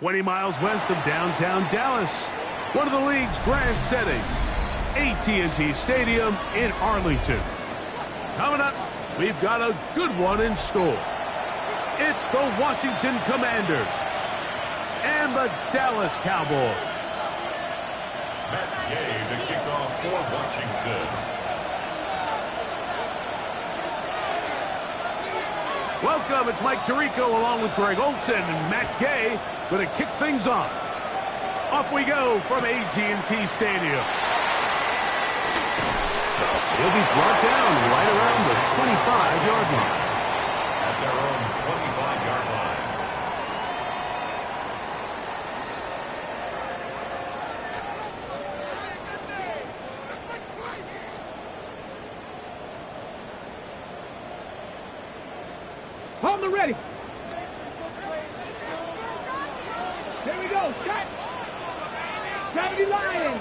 20 miles west of downtown Dallas, one of the league's grand settings, AT&T Stadium in Arlington. Coming up, we've got a good one in store. It's the Washington Commanders and the Dallas Cowboys. Matt Gay to kick off for Washington. Welcome, it's Mike Tirico along with Greg Olson and Matt Gay going to kick things off. Off we go from AT&T Stadium. He'll be brought down right around the 25-yard line. At their own 25-yard line. Hold them ready. Here we go. Cut. 70 Lions.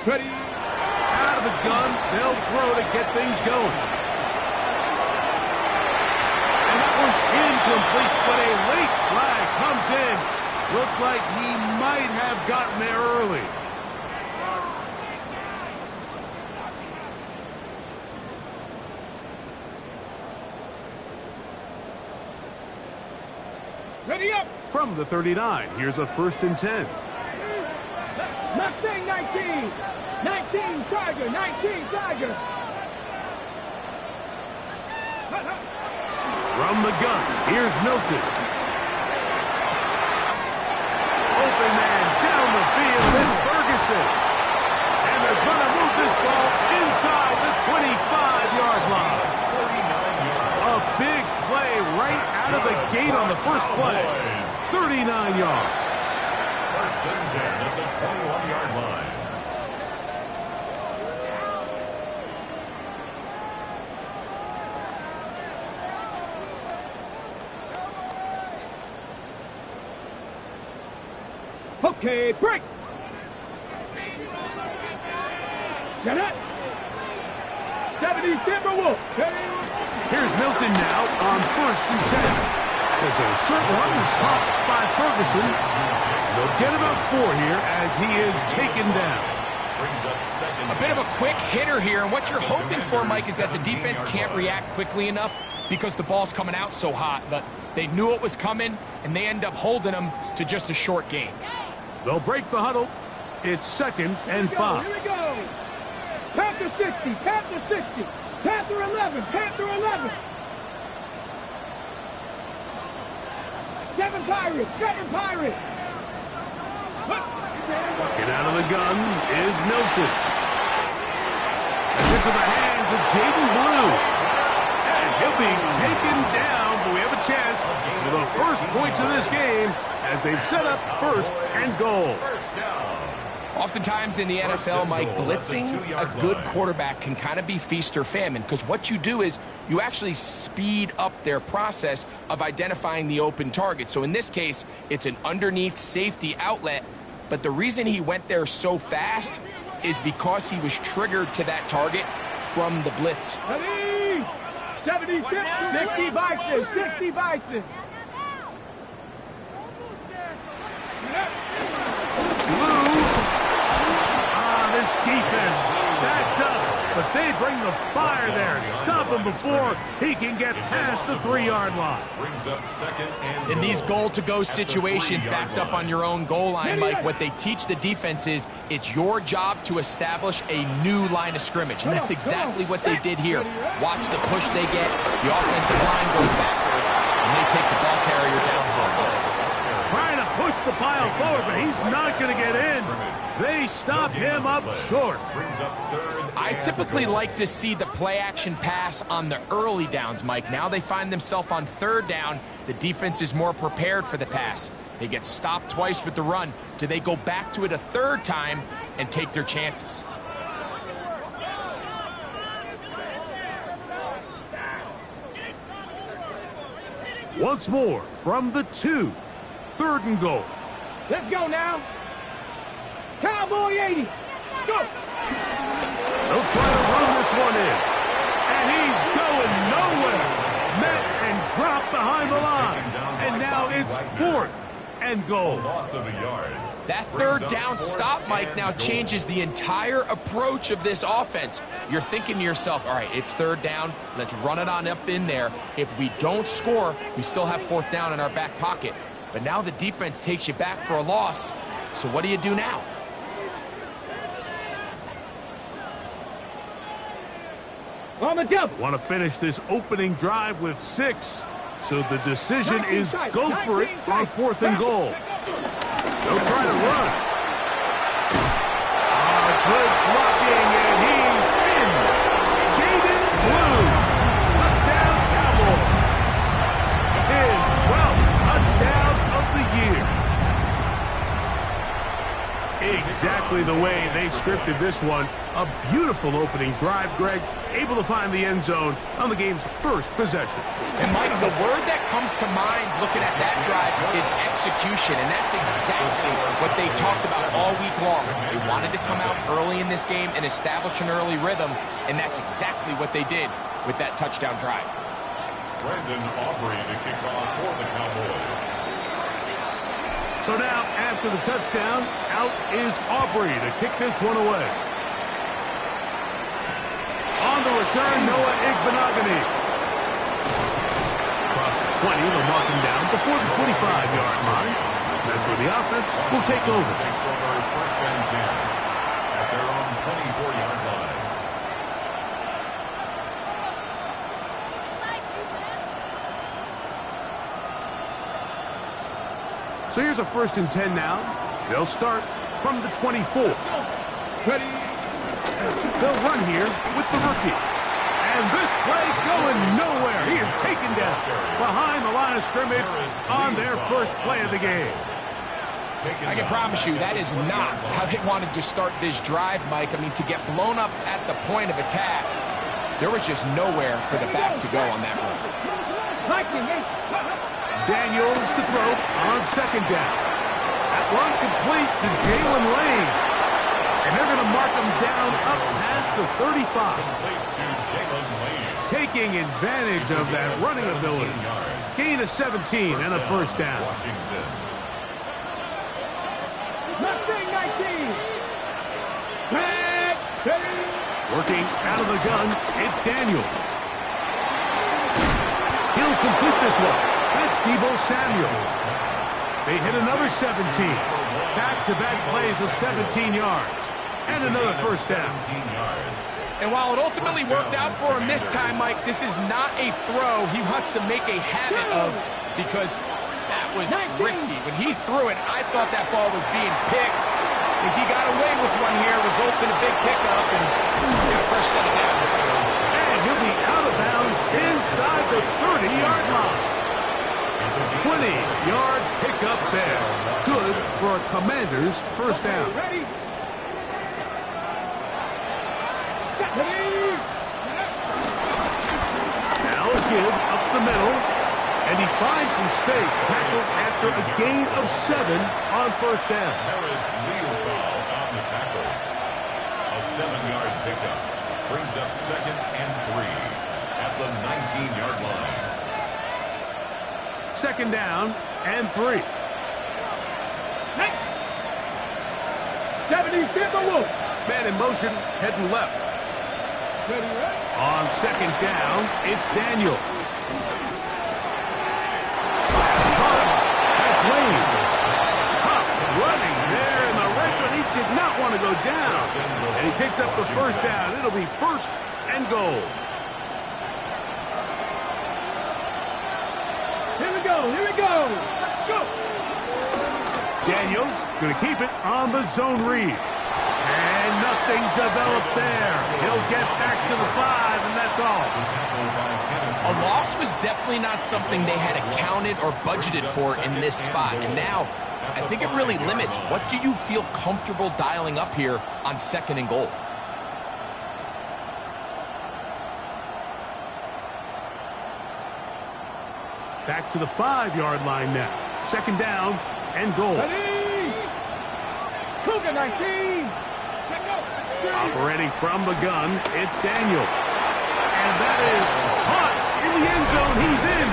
Ready. Out of the gun, they'll throw to get things going. And that one's incomplete, but a late flag comes in. Looks like he might have gotten there early. Ready up. From the 39, here's a 1st and 10. Mustang 19. 19 Tiger. 19 Tiger. From the gun, here's Milton. Open man down the field, it's Ferguson. And they're going to move this ball inside the 25-yard line. 39 yards. A big play right out of the gate on the first play. 39 yards. 1st and 10 at the 21-yard line. Okay, break. Get it. 70 Timberwolves. Here's Milton now on 1st and 10. There's a short run that's caught by Ferguson. They'll get about 4 here as he is taken down. Brings up 2nd. A bit of a quick hitter here, and what you're hoping for, Mike, is that the defense can't react quickly enough because the ball's coming out so hot. But they knew it was coming, and they end up holding them to just a short gain. They'll break the huddle. It's 2nd and 5. Here we go. Panther 60. Panther 60. Panther 11. Panther 11. 7 Pirates. 7 Pirates. Get out of the gun is Milton. It's into the hands of Jaden Blue. And he'll be taken down, but we have a chance for the first points of this game as they've set up 1st and goal. First down. Oftentimes in the NFL, Mike, blitzing a good quarterback can kind of be feast or famine, because what you do is you actually speed up their process of identifying the open target. So in this case, it's an underneath safety outlet, but the reason he went there so fast is because he was triggered to that target from the blitz. Ready. 76. 60 Bison. 60 Bison. This defense backed up, but they bring the fire there. Stop him before he can get past the 3-yard line. Brings up 2nd and In these goal. goal-to-go situations, backed up on your own goal line, Mike, what they teach the defense is it's your job to establish a new line of scrimmage, and that's exactly what they did here. Watch the push they get. The offensive line goes backwards, and they take the ball carrier down for a loss. Trying to push the pile forward, but he's not going to get in. They stop him up short. Brings up 3rd. I typically like to see the play-action pass on the early downs, Mike. Now they find themselves on 3rd down. The defense is more prepared for the pass. They get stopped twice with the run. Do they go back to it a 3rd time and take their chances? Once more from the 2. 3rd and goal. Let's go now. Cowboy 80. Go. They'll try to run this one in. And he's going nowhere. Met and dropped behind the line. And now it's 4th and goal. Loss of a yard. That third down stop, Mike, now changes the entire approach of this offense. You're thinking to yourself, all right, it's 3rd down. Let's run it on up in there. If we don't score, we still have 4th down in our back pocket. But now the defense takes you back for a loss. So what do you do now? On the double. Want to finish this opening drive with 6. So the decision is go for it on 4th and goal. They'll try to run. Good blocking, and he's in. Jaden Blue. Touchdown, Cowboys. His 12th touchdown of the year. Exactly the way they scripted this one. A beautiful opening drive, Greg. Able to find the end zone on the game's first possession. And, Mike, the word that comes to mind looking at that drive is execution, and that's exactly what they talked about all week long. They wanted to come out early in this game and establish an early rhythm, and that's exactly what they did with that touchdown drive. Brandon Aubrey to kick off for the Cowboys. So now, after the touchdown, out is Aubrey to kick this one away. On the return, Noah Igbenogany. Across the 20, they'll mark him down before the 25-yard line. That's where the offense will take over. Takes over 1st and 10 at their own 24-yard line. So here's a 1st and 10 now. They'll start from the 24. Ready. They'll run here with the rookie. And this play going nowhere. He is taken down behind the line of scrimmage on their first play of the game. I can promise you that is not how they wanted to start this drive, Mike. I mean, to get blown up at the point of attack, there was just nowhere for the back to go on that run. Daniels to throw on 2nd down. That run complete to Jalen Lane. And they're going to mark him down up past the 35. Taking advantage of that running ability. Gain of 17 and a 1st down. Mustang 19. Working out of the gun, it's Daniels. He'll complete this one. That's Deebo Samuel. They hit another 17. Back-to-back plays of 17 yards. And another 1st down. And while it ultimately worked out for him this time, Mike, this is not a throw he wants to make a habit of, because that was risky. When he threw it, I thought that ball was being picked. If he got away with one here, results in a big pickup and a first set of downs. And he'll be out of bounds inside the 30-yard line. 20-yard pickup there. Good for a Commander's 1st down. Ready. Now a give up the middle. And he finds some space. Tackled after a gain of 7 on 1st down. There is legal foul on the tackle. A 7-yard pickup brings up 2nd and 3 at the 19-yard line. 2nd down and 3. 70 Timberwolves. Man in motion, heading left. Ready, ready. On 2nd down, it's Daniels. That's Lane. Tough running there in the red zone. He did not want to go down. And he picks up the 1st down. It'll be 1st and goal. Here we go. Here we go. Let's go. Daniels going to keep it on the zone read. And nothing developed there. He'll get back to the 5, and that's all. A loss was definitely not something they had accounted or budgeted for in this spot. And now, I think it really limits what do you feel comfortable dialing up here on 2nd and goal. Back to the 5-yard line now. 2nd down and goal. Ready. Cougar 19. Operating from the gun, it's Daniels. And that is caught in the end zone. He's in.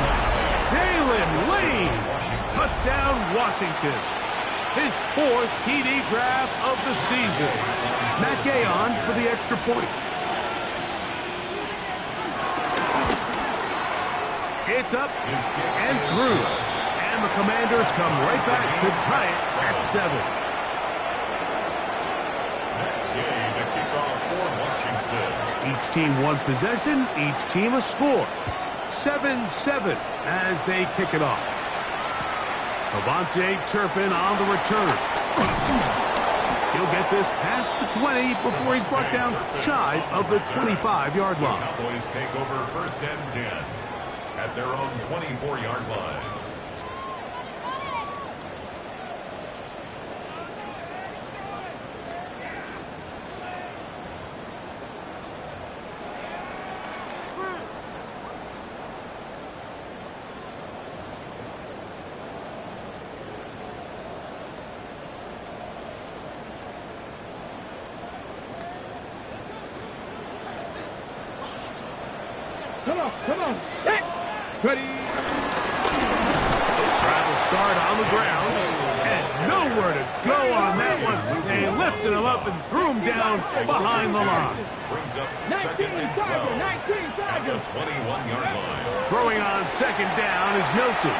Jalen Lee. Touchdown, Washington. His 4th TD grab of the season. Matt Gay on for the extra point. It's up and through. And the Commanders come right back to tie it at 7. The kickoff for Washington. Each team one possession, each team a score. 7-7 as they kick it off. Avante Turpin on the return. He'll get this past the 20 before he's brought down shy of the 25-yard line. Cowboys take over 1st and 10 at their own 24-yard line. Come on. Set. Ready. Travel start on the ground. And nowhere to go on that one. They lifted him up and threw him down behind the line. Brings up 19 2nd and 12 at the 21-yard line. Throwing on 2nd down is Milton.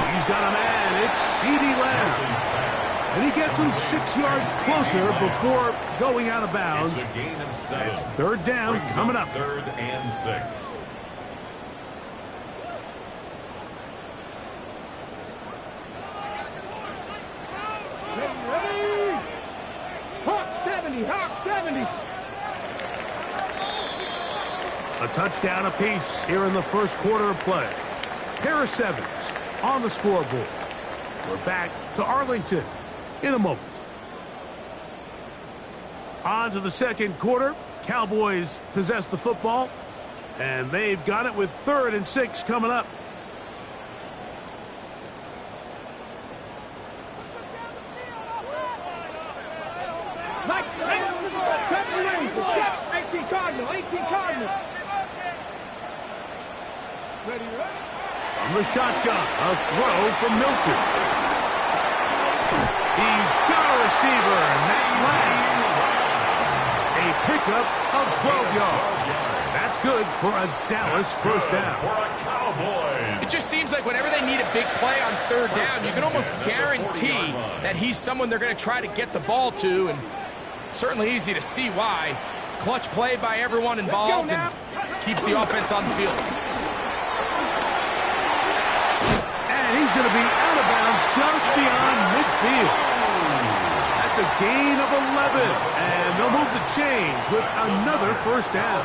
He's got a man. It's CeeDee Lamb. And he gets him 6 yards closer before going out of bounds. It's a gain of 7. It's 3rd down coming up. 3rd and 6. Ready. Hawk 70. Hawk 70. A touchdown apiece here in the first quarter of play. Pair of 7s on the scoreboard. We're back to Arlington in a moment. On to the second quarter. Cowboys possess the football, and they've got it with 3rd and 6 coming up. Mike, 18 Cardinal. Ready. From the shotgun, a throw from Milton. He's got a receiver, and that's Lamb. A pickup of 12 yards. That's good for a Dallas first down. For a Cowboys. It just seems like whenever they need a big play on 3rd down, you can almost guarantee that he's someone they're going to try to get the ball to, and certainly easy to see why. Clutch play by everyone involved and keeps the offense on the field. And he's going to be out of bounds just beyond midfield. That's a gain of 11, and they'll move the chains with another first down.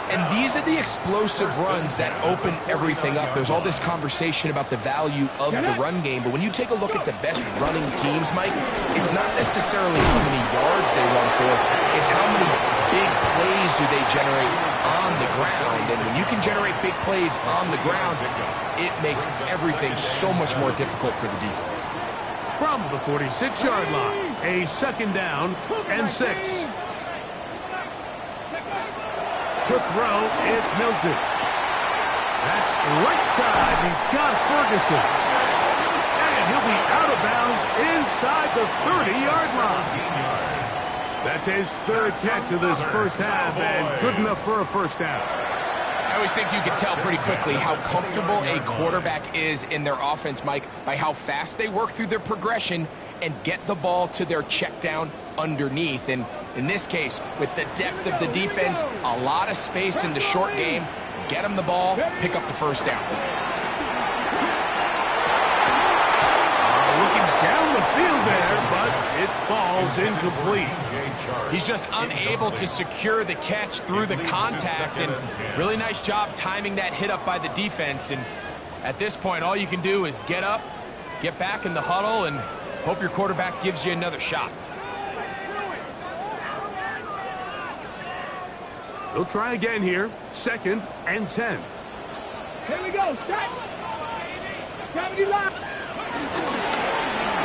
And these are the explosive runs that open everything up. There's all this conversation about the value of the run game, but when you take a look at the best running teams, Mike, it's not necessarily how many yards they run for, it's how many big plays do they generate on the ground. And when you can generate big plays on the ground, it makes everything so much more difficult for the defense. From the 46-yard line, a 2nd down and 6. To throw, it's Milton. That's right side. He's got Ferguson. And he'll be out of bounds inside the 30-yard line. That's his 3rd catch of this first half, and good enough for a first down. I always think you can tell pretty quickly how comfortable a quarterback is in their offense, Mike, by how fast they work through their progression and get the ball to their check down underneath. And in this case, with the depth of the defense, a lot of space in the short game, get them the ball, pick up the first down. Looking down the field there, but it falls incomplete. He's just unable to secure the catch through the contact, and really nice job timing that hit up by the defense. And at this point, all you can do is get up, get back in the huddle, and hope your quarterback gives you another shot. They'll try again here. 2nd and 10. Here we go. Set. 70 line.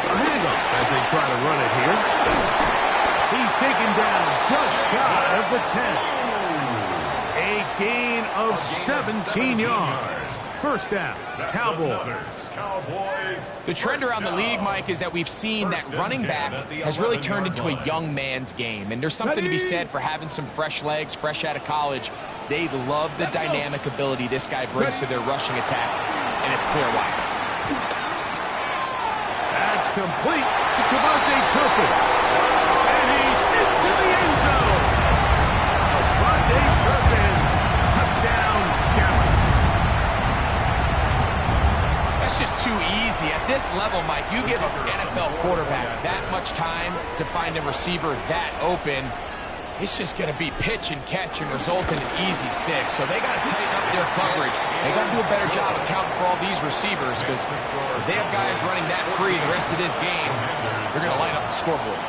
A handoff as they try to run it here. He's taken down just shy of the 10. A A gain of 17 yards. First down, Cowboys. The trend around the league, Mike, is that we've seen that running back has really turned into a young man's game. And there's something to be said for having some fresh legs, fresh out of college. They love the dynamic ability this guy brings to their rushing attack. And it's clear why. That's complete to Cavante Turpin. And he's into the end zone. Cavante Turpin. Touchdown, Dallas. That's just too easy. At this level, Mike, you give an NFL quarterback that much time to find a receiver that open, it's just going to be pitch and catch and result in an easy 6. So they got to tighten up their coverage. They got to do a better job accounting for all these receivers, because if they have guys running that free the rest of this game, they're going to light up the scoreboard.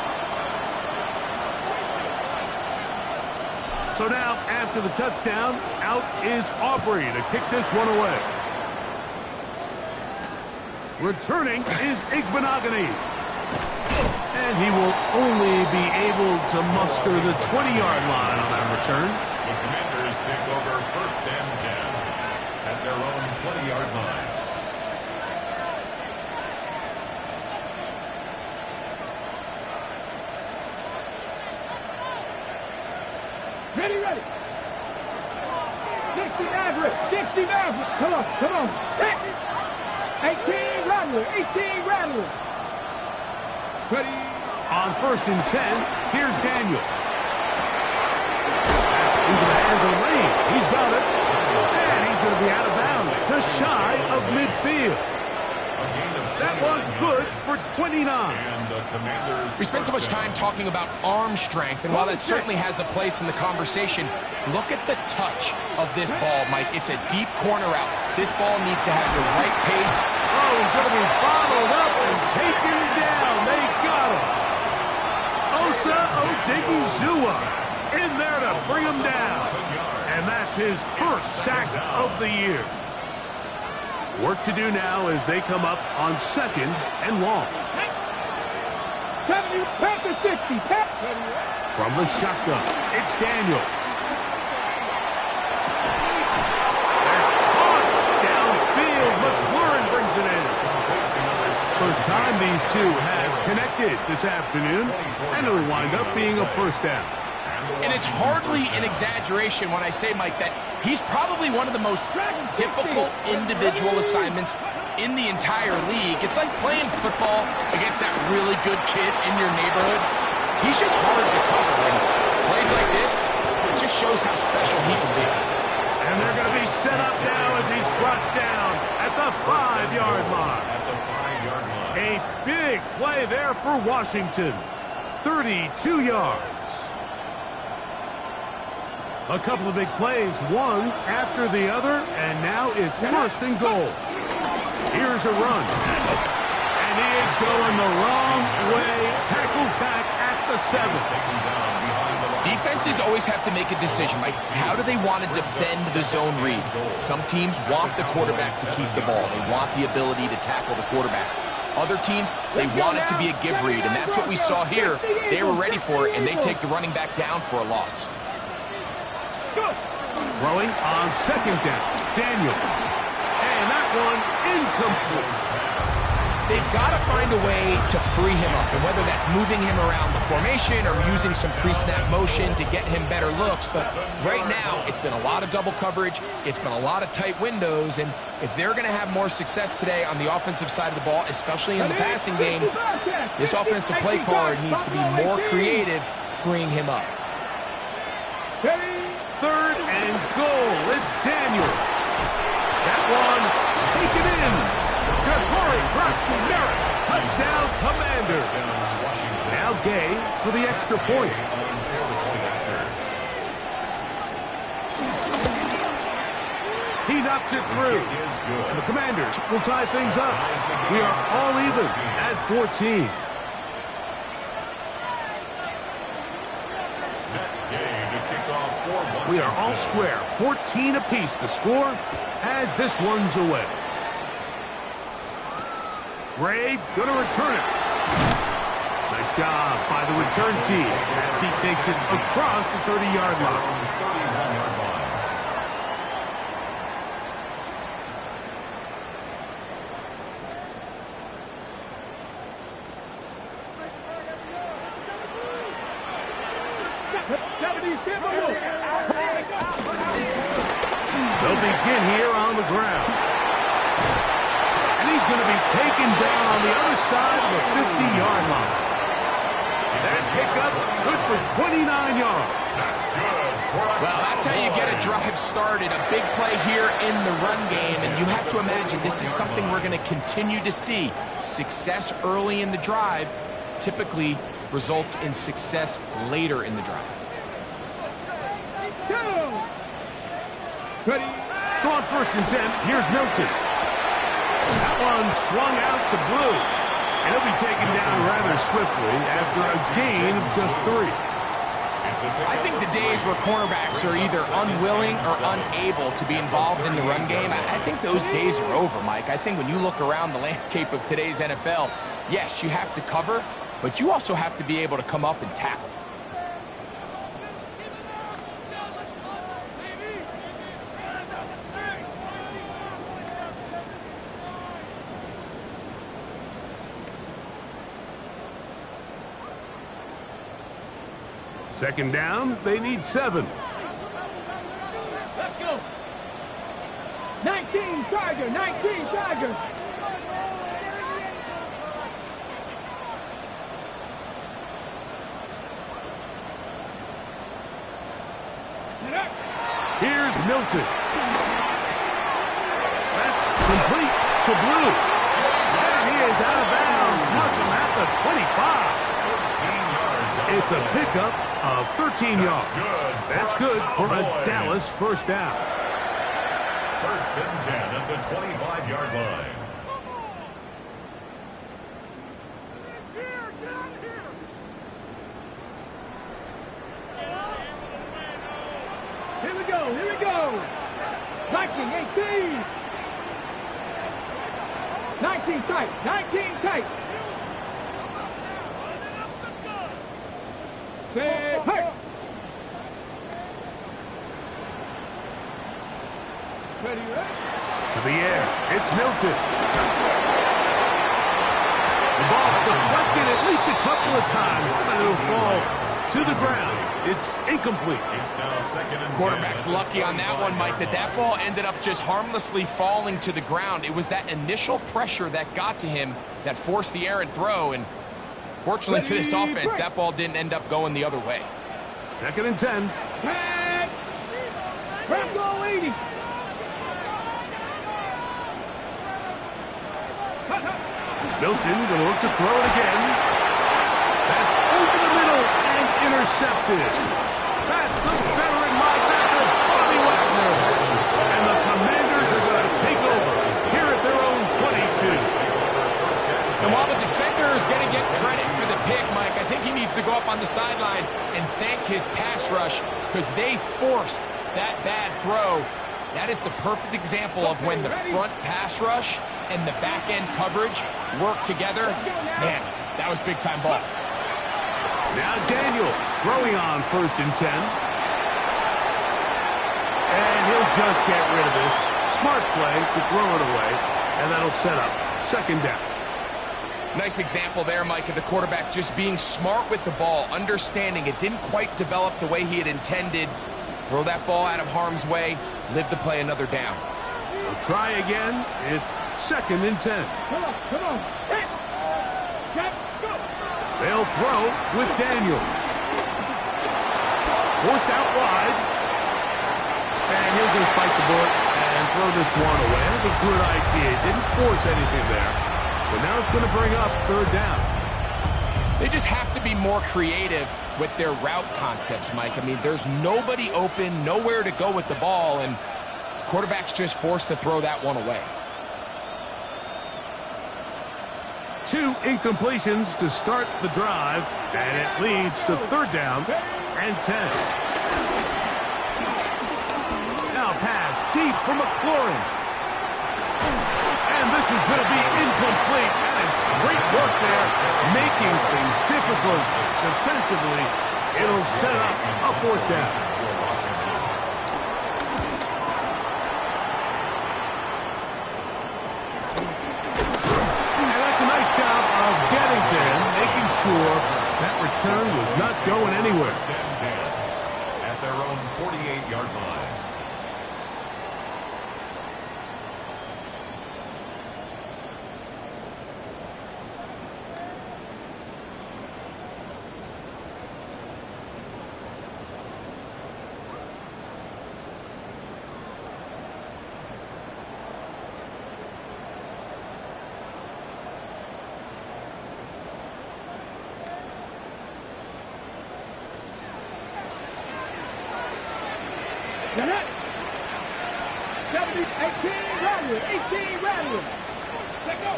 So now, after the touchdown, out is Aubrey to kick this one away. Returning is Igbenogany. And he will only be able to muster the 20-yard line on that return. The Commanders take over first and 10 at their own 20-yard line. Ready, ready. 60 Maverick, 60 Maverick. Come on, come on. 18 Rattler, 18 Rattler. Ready. On first and 10, here's Daniel. That's into the hands of Lane. He's got it. And he's going to be out of bounds, just shy of midfield. That one good for 29. We spend so much time talking about arm strength, and while that certainly has a place in the conversation, look at the touch of this ball, Mike. It's a deep corner out. This ball needs to have the right pace. Oh, he's going to be bottled up and taken down. They got him. Osa Odigizua in there to bring him down. And that's his first sack of the year. Work to do now as they come up on second and long. 70, Panther 60. From the shotgun, it's Daniel. That's caught downfield. McLaurin brings it in. First time these two have connected this afternoon, and it'll wind up being a first down. And it's hardly an exaggeration when I say, Mike, that he's probably one of the most difficult individual assignments in the entire league. It's like playing football against that really good kid in your neighborhood. He's just hard to cover, and plays like this, it just shows how special he can be. And they're going to be set up now as he's brought down at the 5-yard line. A big play there for Washington. 32 yards. A couple of big plays, one after the other, and now it's first and goal. Here's a run. And he is going the wrong way. Tackled back at the 7. Defenses always have to make a decision, Mike. How do they want to defend the zone read? Some teams want the quarterback to keep the ball. They want the ability to tackle the quarterback. Other teams, they want it to be a give read, and that's what we saw here. They were ready for it, and they take the running back down for a loss. Throwing on second down, Daniel. And that one incomplete. They've got to find a way to free him up, and whether that's moving him around the formation or using some pre-snap motion to get him better looks. But right now, it's been a lot of double coverage. It's been a lot of tight windows, and if they're going to have more success today on the offensive side of the ball, especially in the passing game, this offensive play caller needs to be more creative freeing him up. Third and goal. It's Daniel. That one taken in. Jahari Krasky-Merritt. Touchdown, Commanders. Now Gay for the extra point. He knocks it through. And the Commanders will tie things up. We are all even at 14. We are all square. 14 apiece the score as this one's away. Ray going to return it. Nice job by the return team as he takes it across the 30-yard line. They'll begin here on the ground. And he's going to be taken down on the other side of the 50-yard line. That pickup, good for 29 yards. That's good. Well, that's how you get a drive started. A big play here in the run game, and you have to imagine this is something we're going to continue to see. Success early in the drive typically results in success later in the drive. Ready? So on 1st and 10, here's Milton. That one swung out to Blue. And he'll be taken down rather swiftly after a gain of just 3. I think the days where cornerbacks are either unwilling or unable to be involved in the run game, I think those days are over, Mike. I think when you look around the landscape of today's NFL, yes, you have to cover, but you also have to be able to come up and tackle. Second down, they need 7. Let's go. 19 Tiger, 19 Tiger. Here's Milton. That's complete to Blue. And he is out of bounds. Markham at the 25. It's a pickup of 13 yards. That's good for a Dallas first down. 1st and 10 at the 25-yard line. Here we go, here we go. 19, 18. 19 tight, 19 tight. Set, hey. Ready, ready. To the air, it's Milton. The ball deflected at least a couple of times, but it'll fall to the ground. It's incomplete. It's now 2nd and 10. Quarterback's lucky on that one, Mike, that ball ended up just harmlessly falling to the ground. It was that initial pressure that got to him that forced the errant throw, and fortunately for this offense, that ball didn't end up going the other way. 2nd and 10. Back. Bravo 80. Milton going to look to throw it again. That's over the middle and intercepted. That's the veteran linebacker, Bobby Wagner. And the Commanders are going to take over here at their own 22. And while the defender is going to get credit for the pick, Mike, I think he needs to go up on the sideline and thank his pass rush because they forced that bad throw. That is the perfect example of when the front pass rush and the back-end coverage work together. Man, that was big-time ball. Now Daniels throwing on 1st and 10. And he'll just get rid of this. Smart play to throw it away, and that'll set up 2nd down. Nice example there, Mike, of the quarterback just being smart with the ball, understanding it didn't quite develop the way he had intended. Throw that ball out of harm's way, live to play another down. We'll try again. It's 2nd and 10. Come on, come on. Set. Set. Go. They'll throw with Daniels. Forced out wide. And he'll just bite the bullet and throw this one away. That's a good idea. Didn't force anything there. But now it's going to bring up 3rd down. They just have to be more creative with their route concepts, Mike. I mean, there's nobody open, nowhere to go with the ball, and quarterback's just forced to throw that one away. 2 incompletions to start the drive, and it leads to 3rd down and 10. Now pass deep for McLaurin. And this is going to be incomplete. That is great work there, making things difficult defensively. It'll set up a 4th down. And that's a nice job of getting to him, making sure that return return was not going anywhere. First and 10 at their own 48-yard line. Get it. 70, 18, rally, 18, rally. Let go.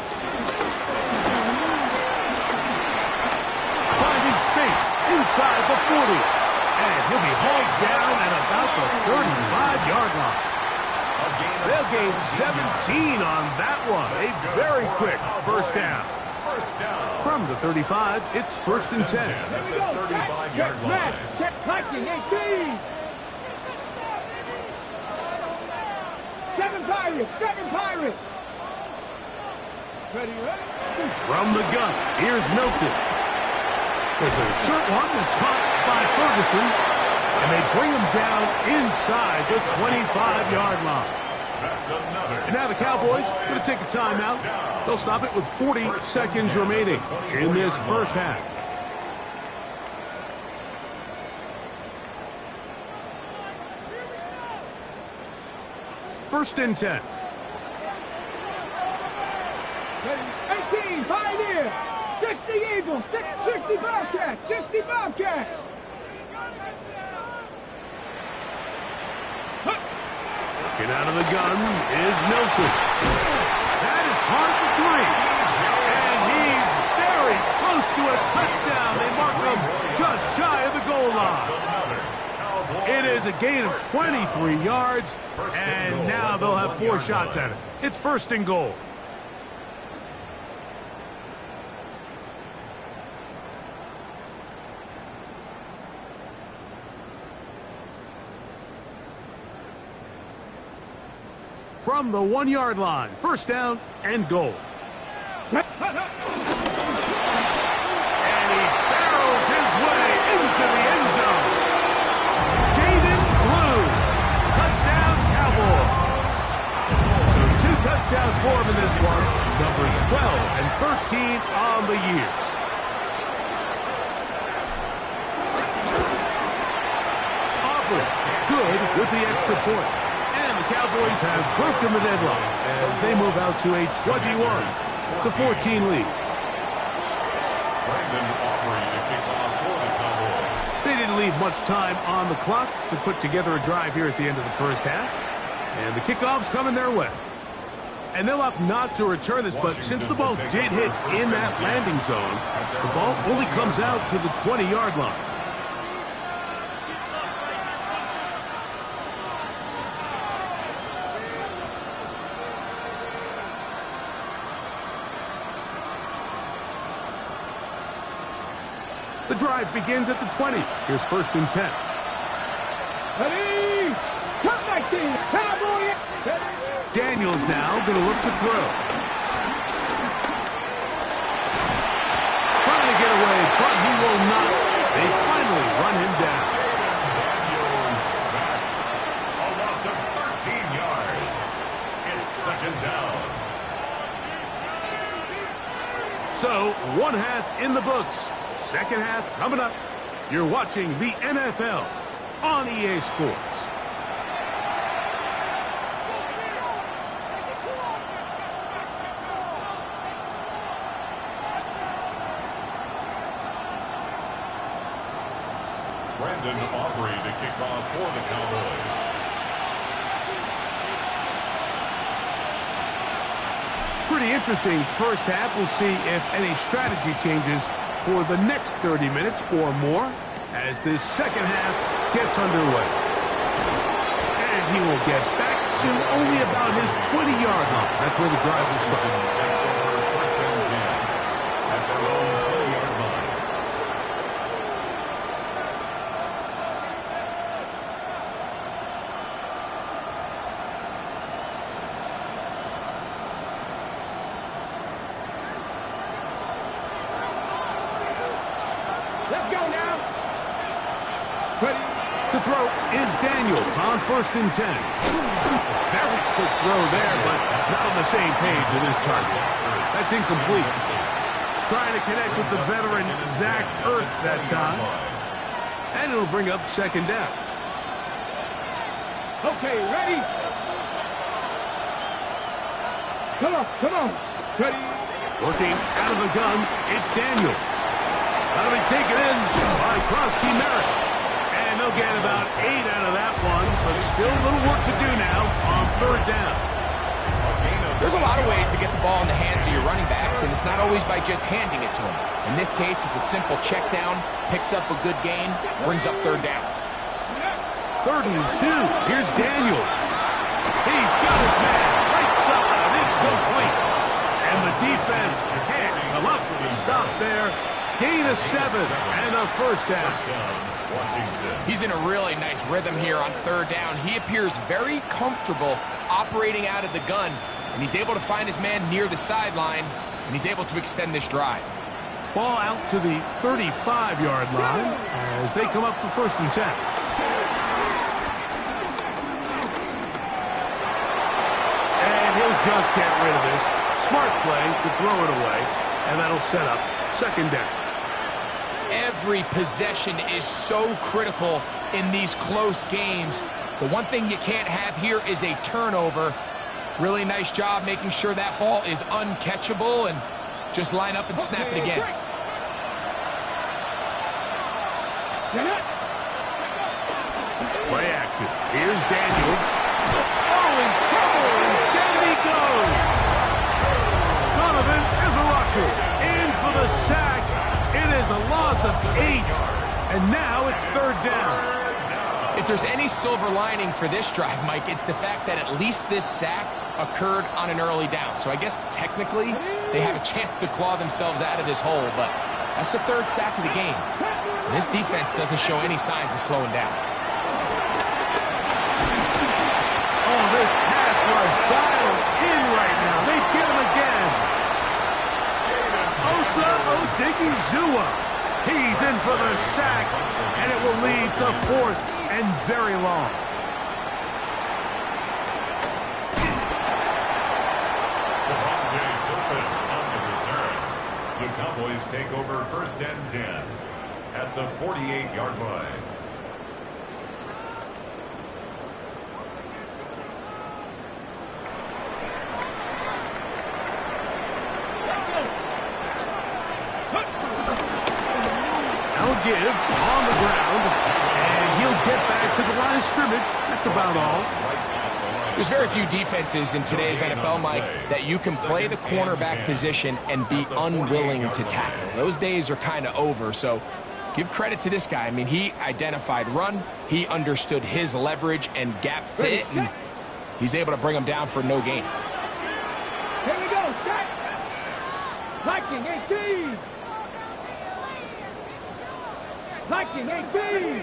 Finding space inside the 40. And he'll be hauled down at about the 35-yard line. They'll gain 17 on that one. A very quick first down. First down. From the 35, it's first and 10. Here we go. 35-yard line. Check clutching, 18. 7 Pirates. Ready, ready? From the gun, here's Milton. There's a short one that's caught by Ferguson, and they bring him down inside the 25-yard line. That's another. And now the Cowboys going to take a timeout. They'll stop it with 40 seconds remaining in this first half. First and 10. 18, Pioneer. 60 Eagles, 60 Bobcats, 60 Bobcats. Get out of the gun is Milton. That is caught for 3. And he's very close to a touchdown. They mark him just shy of the goal line. It is a gain of 23 yards, and now they'll have 4 shots at it. It's first and goal. From the 1-yard line, first down and goal. And he barrels his way into the end zone. Jaden Blue, touchdown Cowboys. So 2 touchdowns for him in this one. Numbers 12 and 13 on the year. Aubrey, good with the extra point. And the Cowboys have broken the deadlock as they move out to a 21-14 lead. They didn't leave much time on the clock to put together a drive here at the end of the first half. And the kickoff's coming their way. And they'll opt not to return this, but since the ball did hit in that landing zone, the ball only comes out to the 20-yard line. The drive begins at the 20. Here's first and 10. Ready? Come back in, Cowboy. Daniels now going to look to throw. Trying to get away, but he will not. They finally run him down. Daniels sacked. A loss of 13 yards. It's second down. So, 1 half in the books. Second half coming up. You're watching the NFL on EA Sports. Brandon Aubrey to kick off for the Cowboys. Pretty interesting first half. We'll see if any strategy changes for the next 30 minutes or more as this second half gets underway. And he will get back to only about his 20-yard line. That's where the drive will start. Takes over first and 10 at their own 20-yard line. go now. Ready. To throw is Daniels on 1st and 10. Very quick throw there, but not on the same page with his target. That's incomplete. Trying to connect with the veteran Zach Ertz that time. And it'll bring up 2nd down. Okay, ready? Come on. Ready? Working out of the gun, it's Daniels. That'll be taken in by Krosky Merritt. And they'll get about 8 out of that one, but still a little work to do now on 3rd down. There's a lot of ways to get the ball in the hands of your running backs, and it's not always by just handing it to them. In this case, it's a simple check down, picks up a good gain, brings up 3rd down. 3rd and 2. Here's Daniels. He's got his man right side. It's complete. And the defense can't come up with a stop there. Gain of 7 and a 1st down. Washington. He's in a really nice rhythm here on 3rd down. He appears very comfortable operating out of the gun, and he's able to find his man near the sideline, and he's able to extend this drive. Ball out to the 35-yard line as they come up for 1st and 10. And he'll just get rid of this. Smart play to throw it away, and that'll set up 2nd down. Every possession is so critical in these close games. The one thing you can't have here is a turnover. Really nice job making sure that ball is uncatchable, and just line up and snap it again. Play action. Here's Daniels. Oh, in trouble, and down he goes. Donovan is a rocker. In for the sack. It is a loss of 8, and now it's 3rd down. If there's any silver lining for this drive, Mike, it's the fact that at least this sack occurred on an early down. So I guess technically they have a chance to claw themselves out of this hole, but that's the 3rd sack of the game. And this defense doesn't show any signs of slowing down. Oh, this pass was dialed in right now. They get him again. Osa Odigizua. He's in for the sack, and it will lead to 4th and very long. The Cowboys take over 1st and 10 at the 48-yard line. Now give on the ground, and he'll get back to the line of scrimmage. That's about all. There's very few defenses in today's NFL, Mike, that you can play the cornerback position and be unwilling to tackle. Those days are kind of over, so give credit to this guy. I mean, he identified run, he understood his leverage and gap fit, and he's able to bring him down for no gain. Here we go, set. Viking 18. Viking 18.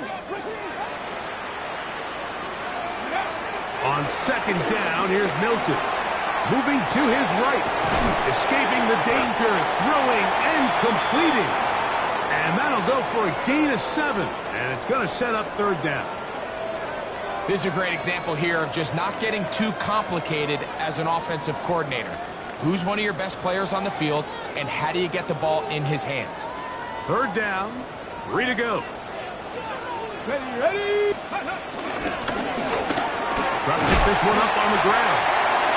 On 2nd down, here's Milton. Moving to his right. Escaping the danger, throwing and completing. And that'll go for a gain of 7. And it's going to set up 3rd down. This is a great example here of just not getting too complicated as an offensive coordinator. Who's one of your best players on the field, and how do you get the ball in his hands? 3rd down, 3 to go. Ready. Trying to pick this one up on the ground.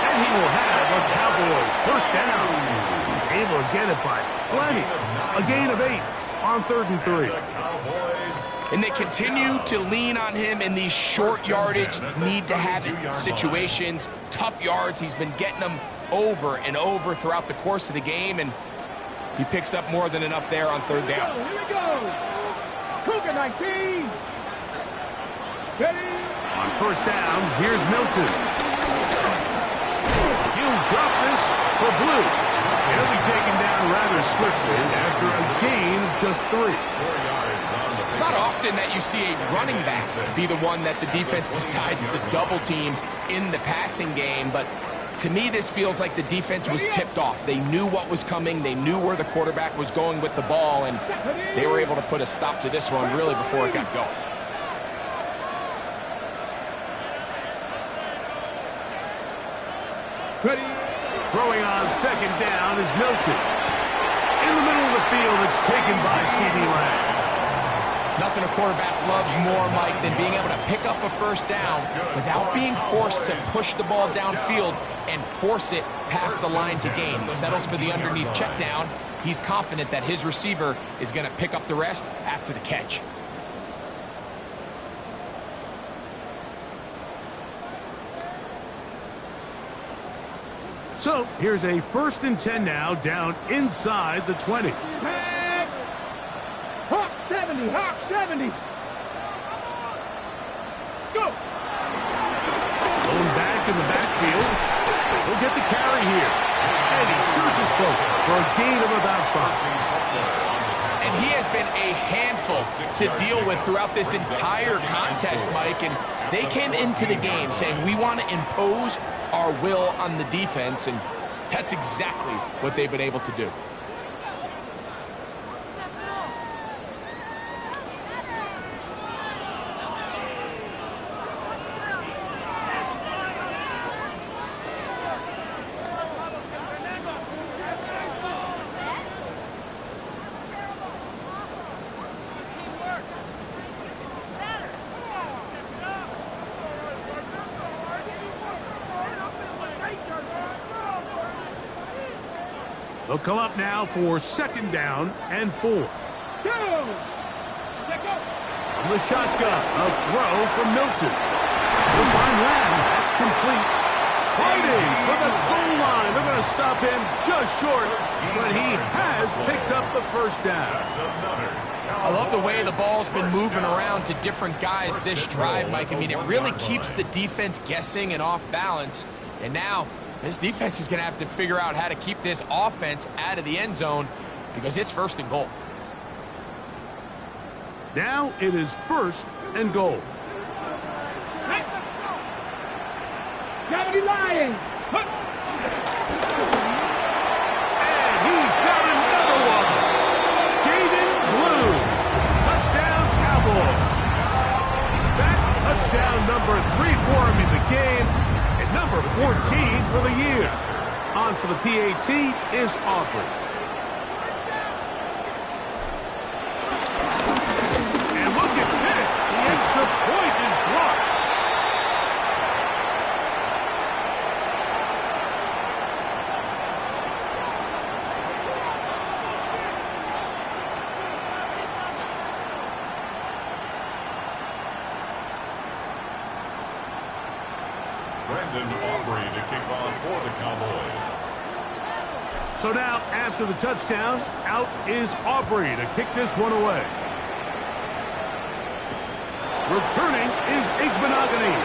And he will have a Cowboys 1st down. He's able to get it by plenty. A gain of 8 on 3rd and 3. And they continue to lean on him in these short yardage, need to have it situations, tough yards. He's been getting them over and over throughout the course of the game, and he picks up more than enough there on 3rd down. Here we go. Cougar 19. Ready. On 1st down, here's Milton. He'll drop this for Blue. He'll be taken down rather swiftly after a gain of just 3. It's not often that you see a running back be the one that the defense decides to double team in the passing game, but To me, this feels like the defense was tipped off. They knew what was coming. They knew where the quarterback was going with the ball, and they were able to put a stop to this one really before it got going. Ready. Throwing on second down is Milton. In the middle of the field, it's taken by C.D. Lamb. Nothing a quarterback loves more, Mike, than being able to pick up a first down without being forced to push the ball downfield and force it past the line to gain. He settles for the underneath check down. He's confident that his receiver is going to pick up the rest after the catch. So here's a 1st and 10 now, down inside the 20. Hawk 70, Hawk 70. Let's go. Going back in the backfield. He'll get the carry here. And he searches for a gain of about 5. And he has been a handful to deal with throughout this entire contest, Mike. And they came into the game saying, we want to impose our will on the defense, and that's exactly what they've been able to do. They'll come up now for 2nd down and 4. Go. From the shotgun, a throw from Milton. He'll find Lamb. That's complete. Fighting for the goal line. They're going to stop him just short, but he has picked up the 1st down. I love the way the ball's been moving around to different guys this drive, Mike. I mean, it really keeps the defense guessing and off balance. And now this defense is going to have to figure out how to keep this offense out of the end zone because it's 1st and goal. Now it is 1st and goal. Gravity Lions. And he's got another one. Jaden Blue. Touchdown, Cowboys. That touchdown number 3 for him in the game. Number 14 for the year. On for the PAT is Aubrey. And look at this. The extra point is blocked. Aubrey to kick off for the Cowboys. So now, after the touchdown, out is Aubrey to kick this one away. Returning is Igbenogany.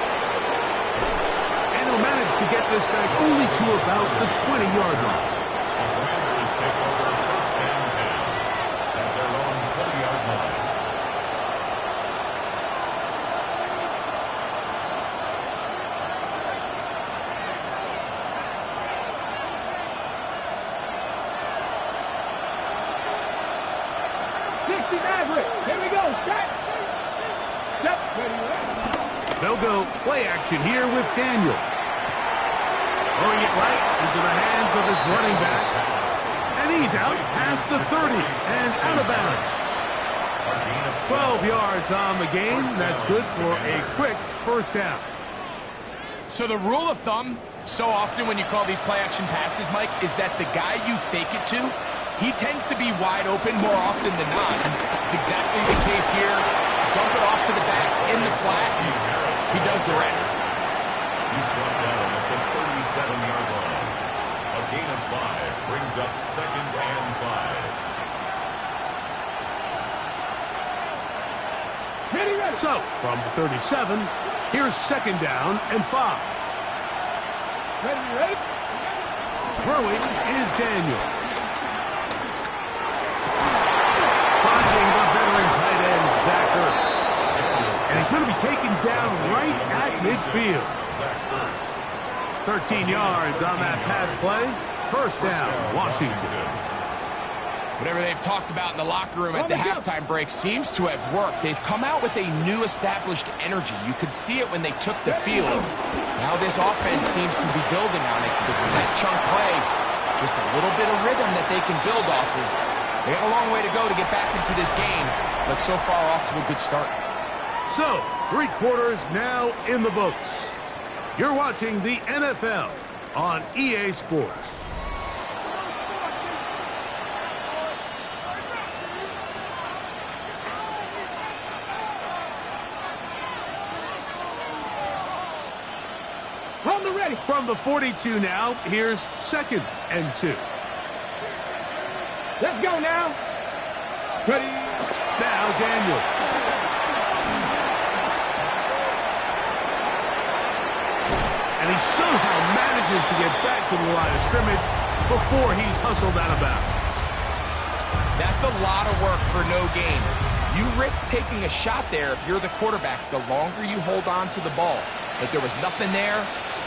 And he'll manage to get this back only to about the 20-yard line. The Commanders take over 1st and 10 at their own 20-yard line. Here we go. Set. They'll go play action here with Daniel. Throwing it right into the hands of his running back. And he's out past the 30 and out of bounds. 12 yards on the game. That's good for a quick 1st down. So the rule of thumb, so often when you call these play-action passes, Mike, is that the guy you fake it to, he tends to be wide open more often than not. It's exactly the case here. Dump it off to the back in the flat. He does the rest. He's brought down at the 37-yard line. A gain of 5 brings up 2nd and 5. So, from the 37, here's 2nd down and 5. Ready? Throwing is Daniel. Finding the veteran tight end, Zach Ertz. And he's going to be taken down right at midfield. 13 yards on that pass play. First down, Washington. Whatever they've talked about in the locker room at the halftime break seems to have worked. They've come out with a new established energy. You could see it when they took the field. Now this offense seems to be building on it because with that chunk play, just a little bit of rhythm that they can build off of. They got a long way to go to get back into this game, but so far off to a good start. So, 3 quarters now in the books. You're watching the NFL on EA Sports. On the ready. From the 42 now, here's 2nd and 2. Let's go now. Ready. Now Daniels. And he somehow manages to get back to the line of scrimmage before he's hustled out of bounds. That's a lot of work for no gain. You risk taking a shot there if you're the quarterback the longer you hold on to the ball. But there was nothing there.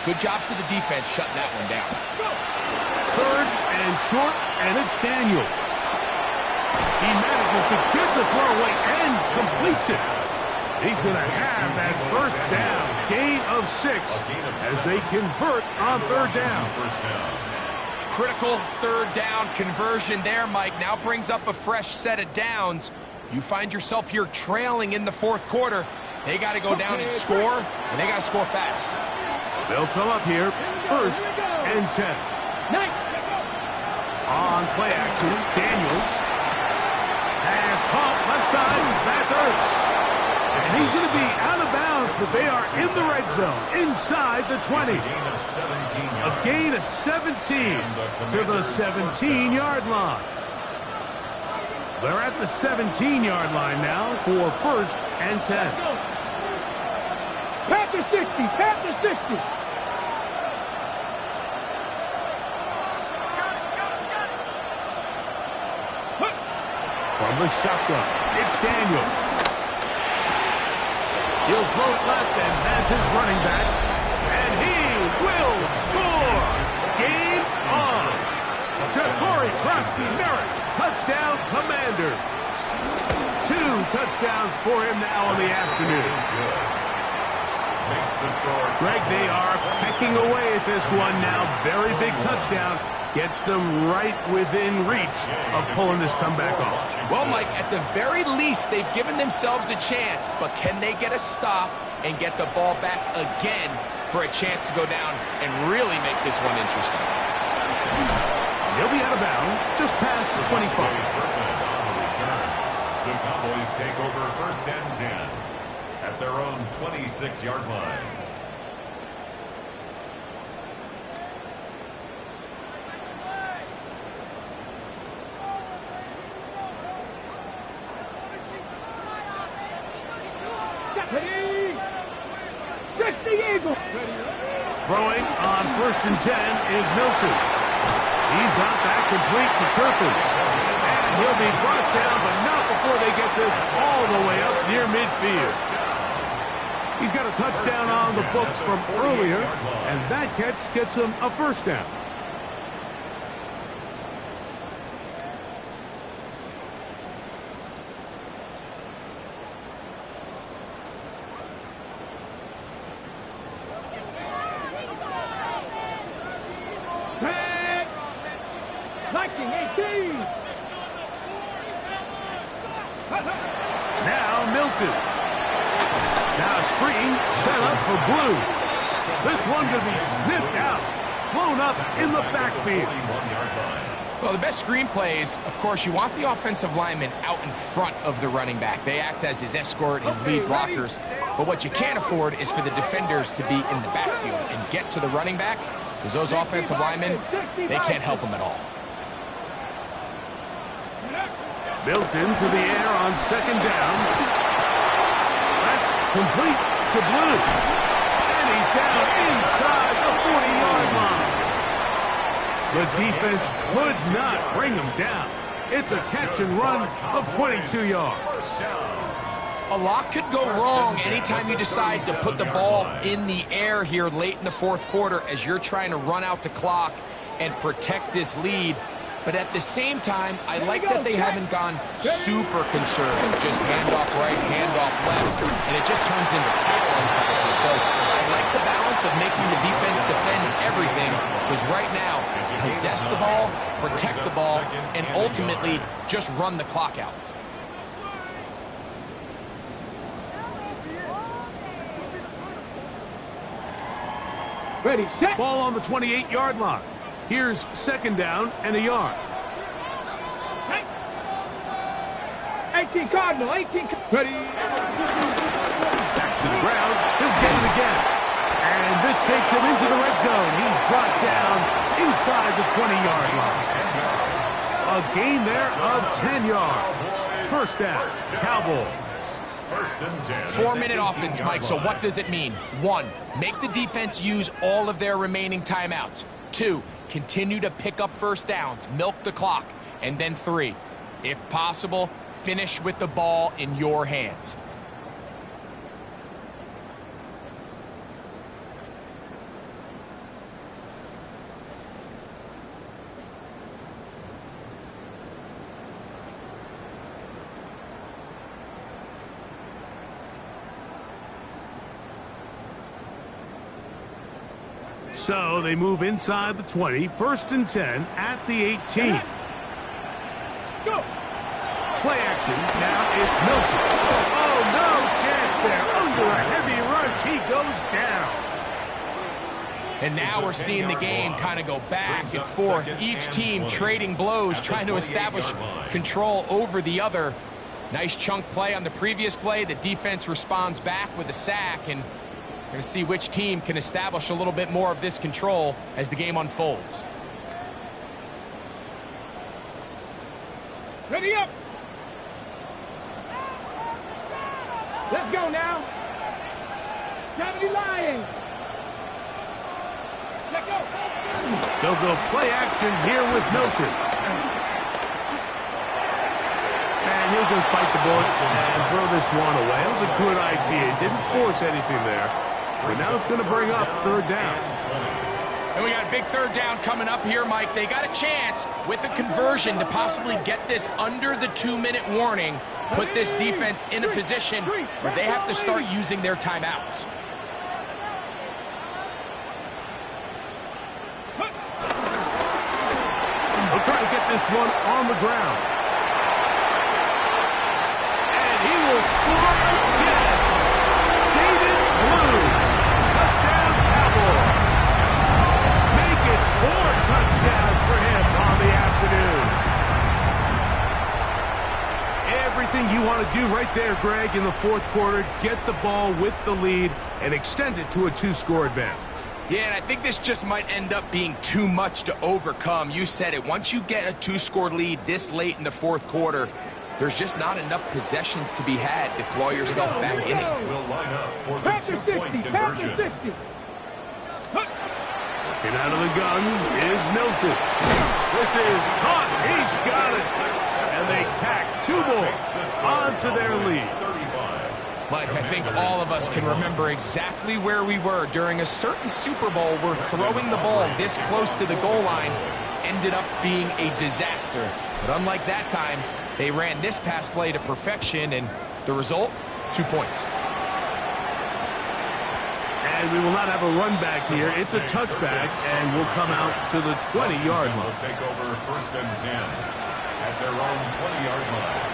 Good job to the defense shutting that one down. 3rd and short, and it's Daniels. He manages to get the throw away and completes it. He's going to have that first down, gain of 6, as they convert on 3rd down. Critical 3rd down conversion there, Mike. Now brings up a fresh set of downs. You find yourself here trailing in the 4th quarter. They got to go down and score, and they got to score fast. They'll come up here, 1st and 10. On play action, Daniels has caught left side. That's Ertz. And he's going to be out of bounds, but they are in the red zone, inside the 20. A gain of 17 to the 17-yard line. They're at the 17-yard line now for 1st and 10. Panther 60, Panther 60. From the shotgun, it's Daniel. He'll throw it left and has his running back. And he will score. Game on. Ja'Cory Krosky-Merritt, touchdown Commanders. 2 touchdowns for him now on the afternoon. Greg, they are pecking away at this one now. Very big touchdown. Gets them right within reach of pulling this comeback off. Well, Mike, at the very least, they've given themselves a chance, but can they get a stop and get the ball back again for a chance to go down and really make this one interesting? He'll be out of bounds just past the 25. The Cowboys take over 1st and 10 at their own 26-yard line. Throwing on 1st and 10 is Milton. He's got that complete to Turpin. And he'll be brought down, but not before they get this all the way up near midfield. He's got a touchdown on the books from earlier, and that catch gets him a 1st down. Now Milton. Now a screen set up for Blue. This one to be sniffed out. Blown up in the backfield. Well, the best screen plays, of course, you want the offensive lineman out in front of the running back. They act as his escort, his lead blockers. But what you can't afford is for the defenders to be in the backfield and get to the running back, because those offensive linemen, they can't help him at all. Milton to the air on 2nd down. That's complete to Blue. And he's down inside the 40-yard line. The defense could not bring him down. It's a catch and run of 22 yards. A lot could go wrong anytime you decide to put the ball in the air here late in the fourth quarter as you're trying to run out the clock and protect this lead. But at the same time, I like that they haven't gone super conservative. Just handoff right, handoff left, and it just turns into tackling practice. So I like the balance of making the defense defend everything, because right now, possess the ball, protect the ball, and ultimately just run the clock out. Ready, set. Ball on the 28-yard line. Here's second down and a yard. 18 Cardinal, 18. Ready. Back to the ground. He'll get it again. And this takes him into the red zone. He's brought down inside the 20-yard line. A gain there of 10 yards. First down, Cowboys. First and 10. 4-minute offense, Mike, so what does it mean? 1, make the defense use all of their remaining timeouts. 2, continue to pick up first downs, milk the clock. And then 3, if possible, finish with the ball in your hands. So they move inside the 20, first and 10 at the 18. Go. Play action, now it's Milton. Oh, no chance there. Under a heavy rush, he goes down. And now we're seeing the game kind of go back and forth. Each team trading blows, trying to establish control over the other. Nice chunk play on the previous play. The defense responds back with a sack, and we're going to see which team can establish a little bit more of this control as the game unfolds. Ready up. Let's go now. 70 Lions. Let's go. They'll go play action here with Milton. And he'll just bite the bullet and throw this one away. It was a good idea. Didn't force anything there. But now it's going to bring up third down. And we got a big third down coming up here, Mike. They got a chance with a conversion to possibly get this under the 2-minute warning, put this defense in a position where they have to start using their timeouts. They'll try to get this one on the ground. And he will score again. Jaden Blue. Touchdown Cowboys. Make it 4 touchdowns for him on the afternoon. Everything you want to do right there, Greg, in the fourth quarter. Get the ball with the lead and extend it to a 2-score advantage. Yeah, and I think this just might end up being too much to overcome. You said it. Once you get a 2-score lead this late in the fourth quarter, there's just not enough possessions to be had to claw yourself back in it. Will line up for the Panther 2-point 60, conversion. Panther 60. Working out of the gun is Milton. This is caught. He's got it. And they tack 2 more onto their lead. Mike, I think all of us can remember exactly where we were during a certain Super Bowl where throwing the ball this close to the goal line ended up being a disaster. But unlike that time, they ran this pass play to perfection, and the result, 2 points. And we will not have a run back here. It's a touchback, and we'll come out to the 20-yard line. Will take over first and 10 at their own 20-yard line.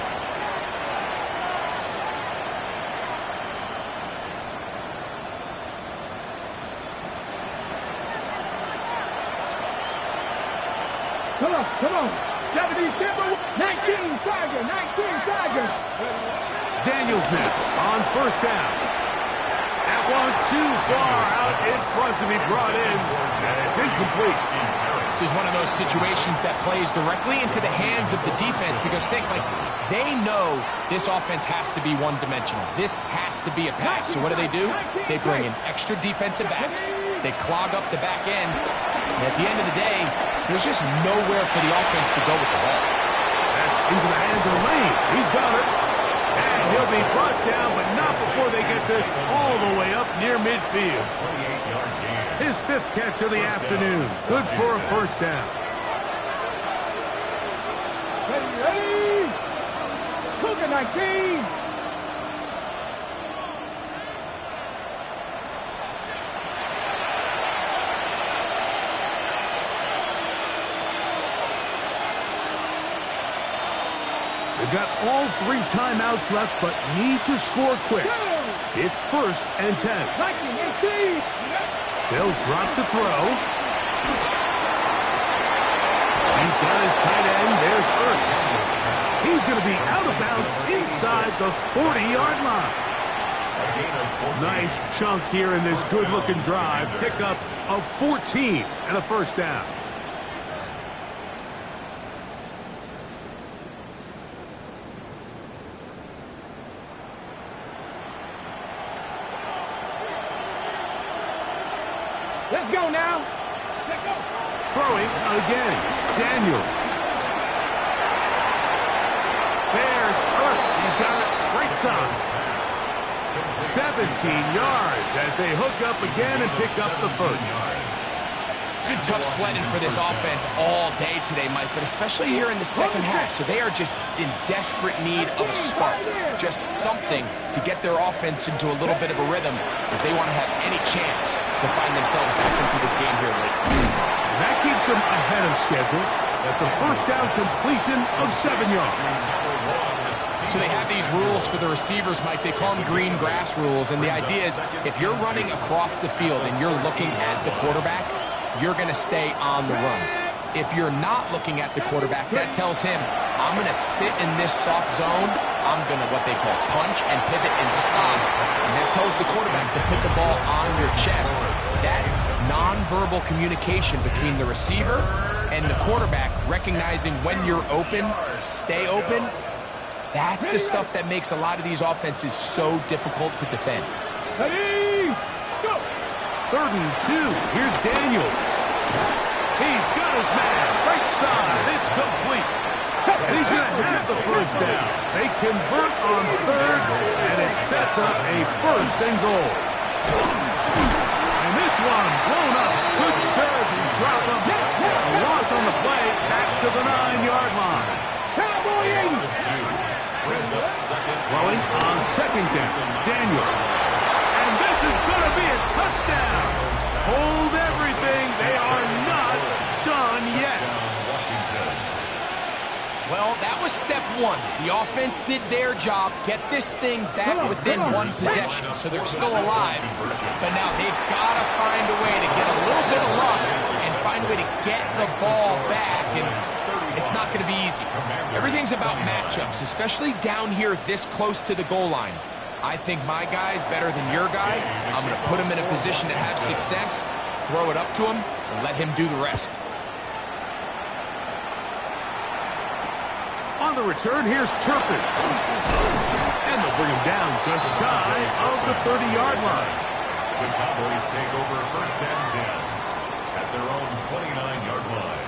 Come on, come on. 70, 19 Tiger, 19 Tiger. Daniels now on first down. That one too far out in front to be brought in, and it's incomplete. This is one of those situations that plays directly into the hands of the defense, because think, like, they know this offense has to be one-dimensional. This has to be a pass. So what do? They bring in extra defensive backs. They clog up the back end. And at the end of the day, there's just nowhere for the offense to go with the ball. That's into the hands of Lane. He's got it. And He'll be brought down, but not before they get this all the way up near midfield. 28-yard gain. His 5th catch of the afternoon. Good for a first down. Ready? Cougar 19. They've got all 3 timeouts left, but need to score quick. It's 1st and 10. They'll drop to throw. He's got his tight end. There's Ertz. He's going to be out of bounds inside the 40-yard line. Nice chunk here in this good-looking drive. Pickup of 14 and a first down. Let's go now. Let's go. Throwing again. Daniel. There's Ertz. He's got it right side. 17 yards as they hook up again and pick up the first. It's been tough sledding for this offense all day today, Mike, but especially here in the second half. So they are just in desperate need of a spark, just something to get their offense into a little bit of a rhythm if they want to have any chance to find themselves back into this game here late. That keeps them ahead of schedule. That's a first down completion of 7 yards. So they have these rules for the receivers, Mike. They call them green grass rules, and the idea is if you're running across the field and you're looking at the quarterback, you're going to stay on the run. If you're not looking at the quarterback, that tells him, I'm going to sit in this soft zone. I'm going to, what they call, punch and pivot and stop. And that tells the quarterback to put the ball on your chest. That nonverbal communication between the receiver and the quarterback, recognizing when you're open, stay open, that's the stuff that makes a lot of these offenses so difficult to defend. Ready? Go. 3rd and 2. Here's Daniels. He's got his man. Right side. It's complete. And he's going to have the first down. They convert on 3rd, and it sets up a 1st and goal. And this one blown up. Good serve and drop him. A loss on the play. Back to the 9-yard line. Cowboy 80. Brings up 2nd. Throwing on 2nd down. Daniel. And this is going to be a touchdown. Hold everything. They are not done yet. Washington. Well, that was step 1. The offense did their job, get this thing back within 1 possession, so they're still alive. But now they've got to find a way to get a little bit of luck and find a way to get the ball back, and it's not going to be easy. Everything's about matchups, especially down here this close to the goal line. I think my guy's better than your guy. I'm going to put him in a position to have success, throw it up to him, and let him do the rest. On the return, here's Turpin. And they'll bring him down just shy of the 30-yard line. The Cowboys take over 1st and 10 at their own 29-yard line.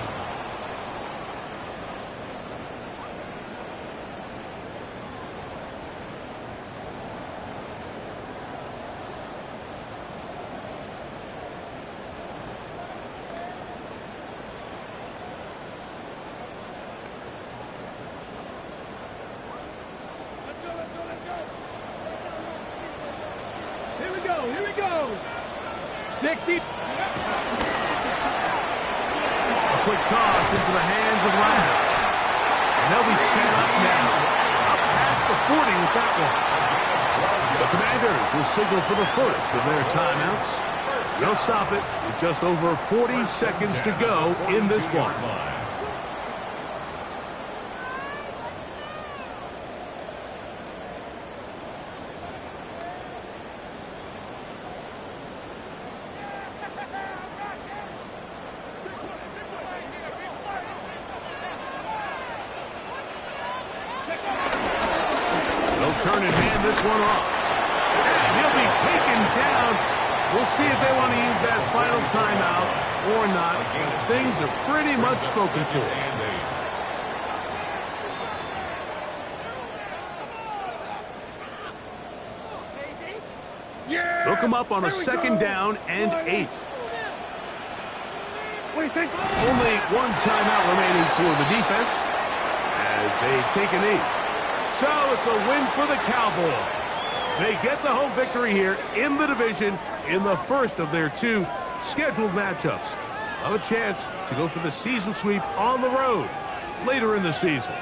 Here we go. 60. A quick toss into the hands of Lamb. And they'll be set up now. Up past the 40 with that one. The Commanders will signal for the first of their timeouts. They'll stop it with just over 40 seconds to go in this one. Turn and hand this one off. And he'll be taken down. We'll see if they want to use that final timeout or not. Things are pretty much spoken for. They'll come up on a second down and 8. What do you think? Only one timeout remaining for the defense as they take a knee. So it's a win for the Cowboys. They get the home victory here in the division in the first of their 2 scheduled matchups. Have a chance to go for the season sweep on the road later in the season.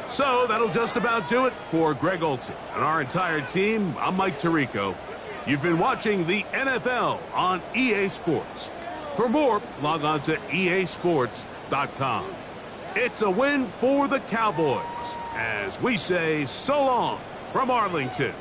So that'll just about do it for Greg Olsen and our entire team. I'm Mike Tirico. You've been watching the NFL on EA Sports. For more, log on to easports.com. It's a win for the Cowboys as we say so long from Arlington.